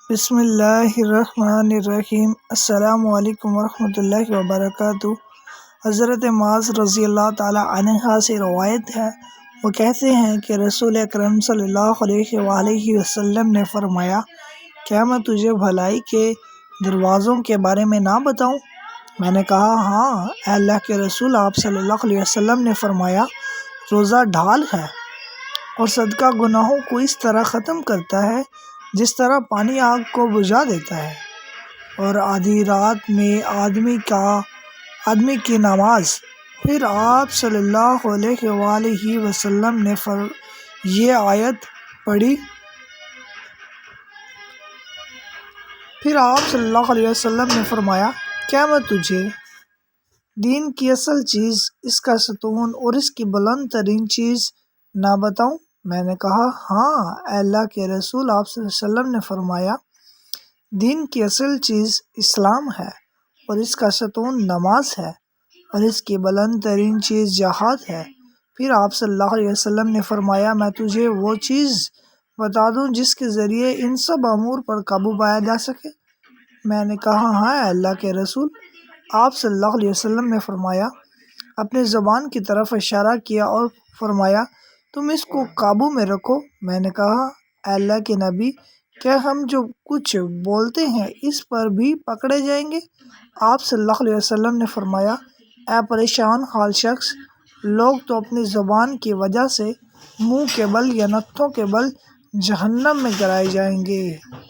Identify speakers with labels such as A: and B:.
A: بسم اللہ الرحمن الرحیم۔ السلام علیکم ورحمۃ اللہ وبرکاتہ۔ حضرت معاذ رضی اللہ تعالی عنہ سے روایت ہے، وہ کہتے ہیں کہ رسول اکرم صلی اللہ علیہ وآلہ وسلم نے فرمایا، کیا میں تجھے بھلائی کے دروازوں کے بارے میں نہ بتاؤں؟ میں نے کہا، ہاں اے اللہ کے رسول۔ آپ صلی اللہ علیہ وسلم نے فرمایا، روزہ ڈھال ہے اور صدقہ گناہوں کو اس طرح ختم کرتا ہے جس طرح پانی آگ کو بجھا دیتا ہے، اور آدھی رات میں آدمی کی نماز۔ پھر آپ صلی اللہ علیہ وآلہ وسلم نے یہ آیت پڑھی۔ پھر آپ صلی اللہ علیہ وسلم نے فرمایا، کیا میں تجھے دین کی اصل چیز، اس کا ستون اور اس کی بلند ترین چیز نہ بتاؤں؟ میں نے کہا، ہاں اے اللہ کے رسول۔ آپ صلی اللہ علیہ وسلم نے فرمایا، دین کی اصل چیز اسلام ہے اور اس کا ستون نماز ہے اور اس کی بلند ترین چیز جہاد ہے۔ پھر آپ صلی اللہ علیہ وسلم نے فرمایا، میں تجھے وہ چیز بتا دوں جس کے ذریعے ان سب امور پر قابو پایا جا سکے؟ میں نے کہا، ہاں اے اللہ کے رسول۔ آپ صلی اللہ علیہ وسلم نے فرمایا، اپنے زبان کی طرف اشارہ کیا اور فرمایا، تم اس کو قابو میں رکھو۔ میں نے کہا، اے اللہ کے نبی، کیا ہم جو کچھ بولتے ہیں اس پر بھی پکڑے جائیں گے؟ آپ صلی اللہ علیہ وسلم نے فرمایا، اے پریشان حال شخص، لوگ تو اپنی زبان کی وجہ سے منہ کے بل یا نطقوں کے بل جہنم میں گرائے جائیں گے۔